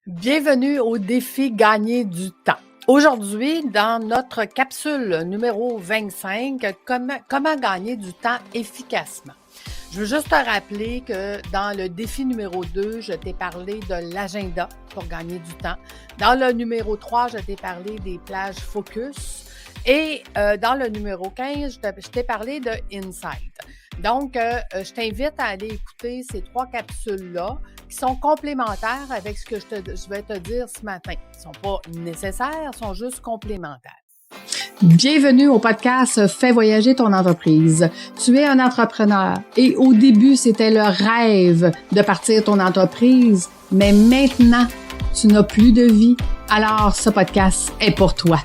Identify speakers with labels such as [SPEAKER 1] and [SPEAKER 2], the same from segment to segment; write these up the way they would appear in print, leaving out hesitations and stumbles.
[SPEAKER 1] Bienvenue au défi Gagner du temps. Aujourd'hui, dans notre capsule numéro 25, comment gagner du temps efficacement. Je veux juste te rappeler que dans le défi numéro 2, je t'ai parlé de l'agenda pour gagner du temps. Dans le numéro 3, je t'ai parlé des plages focus. Et dans le numéro 15, je t'ai parlé de Insight. Donc, je t'invite à aller écouter ces 3 capsules-là qui sont complémentaires avec ce que je vais te dire ce matin. Ils ne sont pas nécessaires, ils sont juste complémentaires. Bienvenue au podcast Fais voyager ton entreprise. Tu es un entrepreneur et au début, c'était le rêve de partir ton entreprise, mais maintenant, tu n'as plus de vie. Alors, ce podcast est pour toi.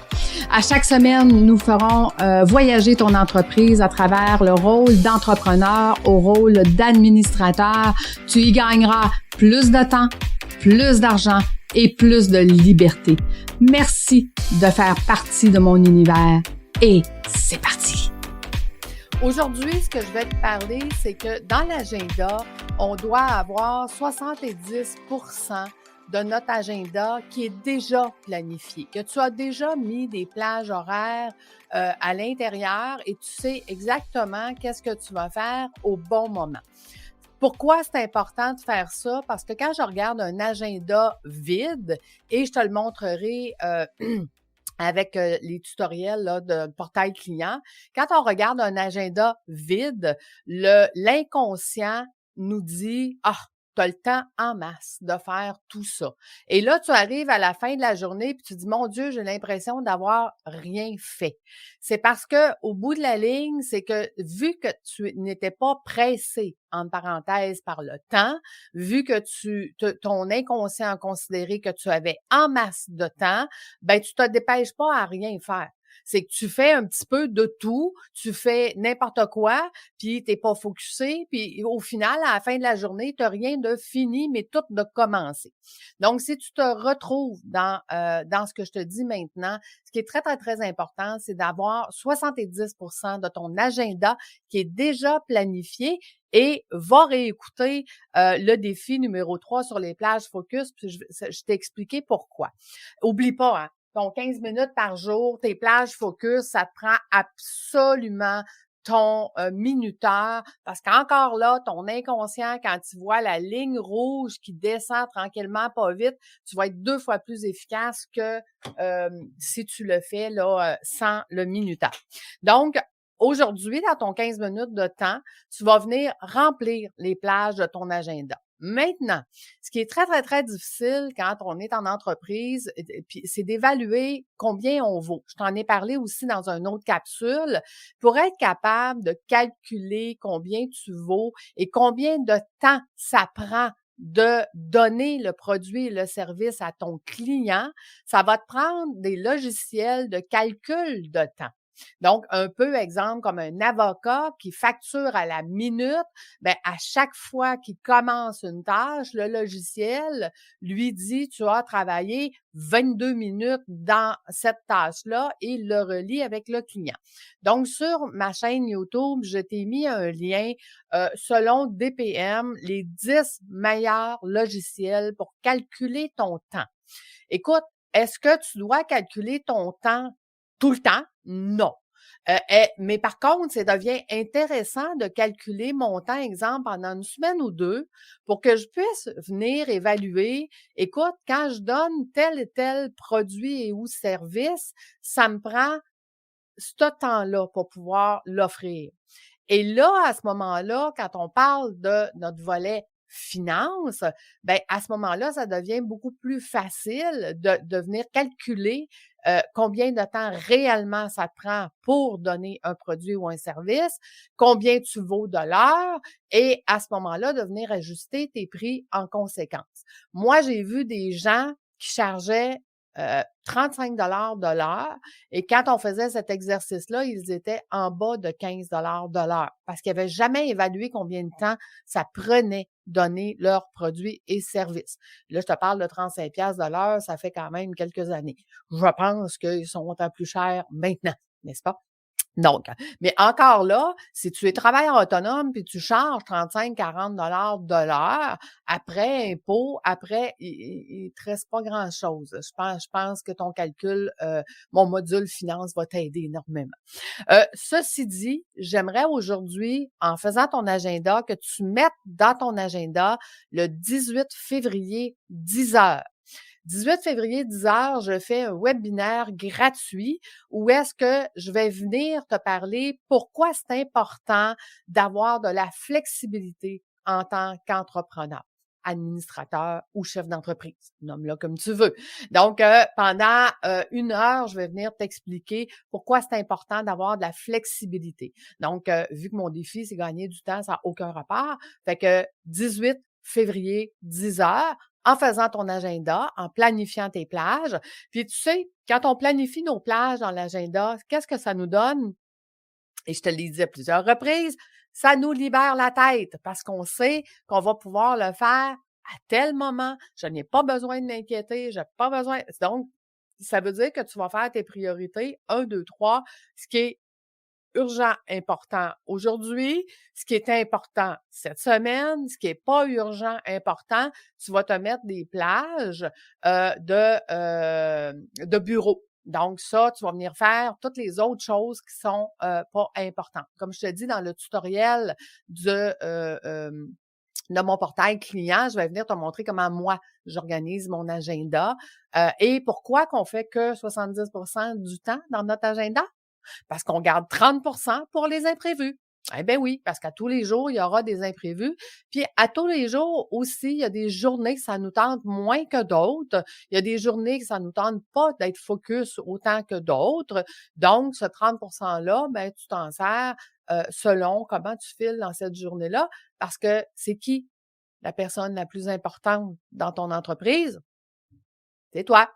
[SPEAKER 1] À chaque semaine, nous ferons voyager ton entreprise à travers le rôle d'entrepreneur au rôle d'administrateur. Tu y gagneras plus de temps, plus d'argent et plus de liberté. Merci de faire partie de mon univers et c'est parti! Aujourd'hui, ce que je vais te parler, c'est que dans l'agenda, on doit avoir 70% de notre agenda qui est déjà planifié, que tu as déjà mis des plages horaires à l'intérieur et tu sais exactement qu'est-ce que tu vas faire au bon moment. Pourquoi c'est important de faire ça? Parce que quand je regarde un agenda vide, et je te le montrerai avec les tutoriels là, de portail client, quand on regarde un agenda vide, l'inconscient nous dit « Ah, tu as le temps en masse de faire tout ça. » Et là, tu arrives à la fin de la journée puis tu dis « Mon Dieu, j'ai l'impression d'avoir rien fait. » C'est parce que au bout de la ligne, c'est que vu que tu n'étais pas pressé, entre parenthèses, par le temps, vu que ton inconscient a considéré que tu avais en masse de temps, ben tu te dépêches pas à rien faire. C'est que tu fais un petit peu de tout, tu fais n'importe quoi, puis t'es pas focusé, puis au final, à la fin de la journée, tu n'as rien de fini, mais tout de commencé. Donc, si tu te retrouves dans ce que je te dis maintenant, ce qui est très, très, très important, c'est d'avoir 70% de ton agenda qui est déjà planifié et va réécouter le défi numéro 3 sur les plages focus, puis je t'ai expliqué pourquoi. Oublie pas, hein, ton 15 minutes par jour, tes plages focus, ça te prend absolument ton minuteur, parce qu'encore là, ton inconscient, quand tu vois la ligne rouge qui descend tranquillement, pas vite, tu vas être 2 fois plus efficace que si tu le fais là sans le minuteur. Donc, aujourd'hui, dans ton 15 minutes de temps, tu vas venir remplir les plages de ton agenda. Maintenant, ce qui est très, très, très difficile quand on est en entreprise, puis c'est d'évaluer combien on vaut. Je t'en ai parlé aussi dans une autre capsule. Pour être capable de calculer combien tu vaux et combien de temps ça prend de donner le produit et le service à ton client, ça va te prendre des logiciels de calcul de temps. Donc, un peu exemple comme un avocat qui facture à la minute, ben à chaque fois qu'il commence une tâche, le logiciel lui dit tu as travaillé 22 minutes dans cette tâche-là et il le relie avec le client. Donc, sur ma chaîne YouTube, je t'ai mis un lien selon DPM, les 10 meilleurs logiciels pour calculer ton temps. Écoute, est-ce que tu dois calculer ton temps tout le temps? Non. Mais par contre, ça devient intéressant de calculer mon temps, exemple, pendant une semaine ou 2 pour que je puisse venir évaluer, écoute, quand je donne tel et tel produit et ou service, ça me prend ce temps-là pour pouvoir l'offrir. Et là, à ce moment-là, quand on parle de notre volet finance, ben à ce moment-là, ça devient beaucoup plus facile de venir calculer combien de temps réellement ça te prend pour donner un produit ou un service, combien tu vaux de l'heure, et à ce moment-là, de venir ajuster tes prix en conséquence. Moi, j'ai vu des gens qui chargeaient 35 de l'heure. Et quand on faisait cet exercice-là, ils étaient en bas de 15 de l'heure parce qu'ils n'avaient jamais évalué combien de temps ça prenait donner leurs produits et services. Là, je te parle de 35 de l'heure, ça fait quand même quelques années. Je pense qu'ils sont un peu plus chers maintenant, n'est-ce pas? Donc, mais encore là, si tu es travailleur autonome puis tu charges 35-40 $ de l'heure, après impôt, après, il te reste pas grand-chose. Je pense que ton calcul, mon module finance va t'aider énormément. Ceci dit, j'aimerais aujourd'hui, en faisant ton agenda, que tu mettes dans ton agenda le 18 février, 10 heures. 18 février, 10 heures, je fais un webinaire gratuit où est-ce que je vais venir te parler pourquoi c'est important d'avoir de la flexibilité en tant qu'entrepreneur, administrateur ou chef d'entreprise. Nomme-le comme tu veux. Donc, pendant 1 heure, je vais venir t'expliquer pourquoi c'est important d'avoir de la flexibilité. Donc, vu que mon défi, c'est gagner du temps, ça n'a aucun rapport. Fait que 18 février, 10 heures, en faisant ton agenda, en planifiant tes plages. Puis tu sais, quand on planifie nos plages dans l'agenda, qu'est-ce que ça nous donne? Et je te l'ai dit à plusieurs reprises, ça nous libère la tête parce qu'on sait qu'on va pouvoir le faire à tel moment. Je n'ai pas besoin de m'inquiéter, je n'ai pas besoin. Donc, ça veut dire que tu vas faire tes priorités 1, 2, 3, ce qui est urgent, important aujourd'hui, ce qui est important cette semaine, ce qui est pas urgent, important, tu vas te mettre des plages de bureau. Donc ça, tu vas venir faire toutes les autres choses qui sont pas importantes. Comme je te dis dans le tutoriel de mon portail client, je vais venir te montrer comment moi, j'organise mon agenda et pourquoi qu'on fait que 70% du temps dans notre agenda. Parce qu'on garde 30 pour les imprévus. Eh bien oui, parce qu'à tous les jours, il y aura des imprévus. Puis à tous les jours aussi, il y a des journées que ça nous tente moins que d'autres. Il y a des journées que ça nous tente pas d'être focus autant que d'autres. Donc, ce 30 %-là, ben, tu t'en sers selon comment tu files dans cette journée-là. Parce que c'est qui la personne la plus importante dans ton entreprise? C'est toi.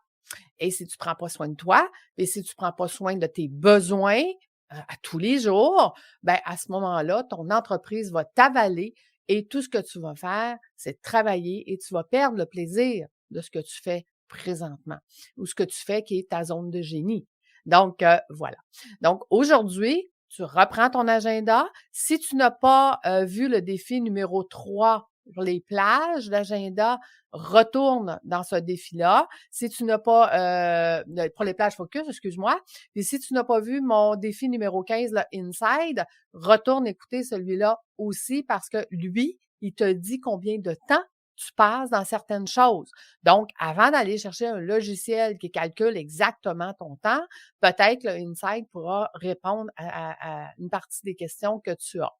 [SPEAKER 1] Et si tu prends pas soin de toi, et si tu prends pas soin de tes besoins à tous les jours, ben à ce moment-là, ton entreprise va t'avaler et tout ce que tu vas faire, c'est travailler et tu vas perdre le plaisir de ce que tu fais présentement ou ce que tu fais qui est ta zone de génie. Donc, voilà. Donc, aujourd'hui, tu reprends ton agenda. Si tu n'as pas vu le défi numéro 3 pour les plages, l'agenda, retourne dans ce défi-là. Si tu n'as pas, pour les plages focus, excuse-moi, et si tu n'as pas vu mon défi numéro 15, le Inside, retourne écouter celui-là aussi parce que lui, il te dit combien de temps tu passes dans certaines choses. Donc, avant d'aller chercher un logiciel qui calcule exactement ton temps, peut-être le Insight pourra répondre à une partie des questions que tu as.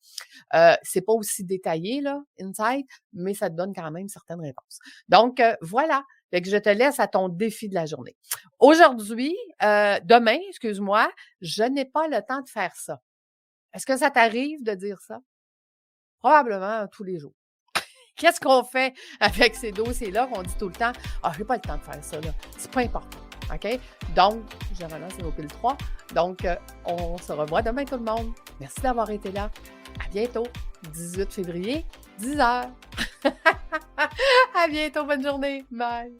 [SPEAKER 1] C'est pas aussi détaillé, là, Insight, mais ça te donne quand même certaines réponses. Donc, voilà. Fait que je te laisse à ton défi de la journée. Aujourd'hui, demain, excuse-moi, je n'ai pas le temps de faire ça. Est-ce que ça t'arrive de dire ça? Probablement tous les jours. Qu'est-ce qu'on fait avec ces dossiers-là qu'on dit tout le temps? Ah, j'ai pas le temps de faire ça, là. C'est pas important. OK? Donc, généralement, c'est au pile 3. Donc, on se revoit demain, tout le monde. Merci d'avoir été là. À bientôt. 18 février, 10 heures. À bientôt. Bonne journée. Bye.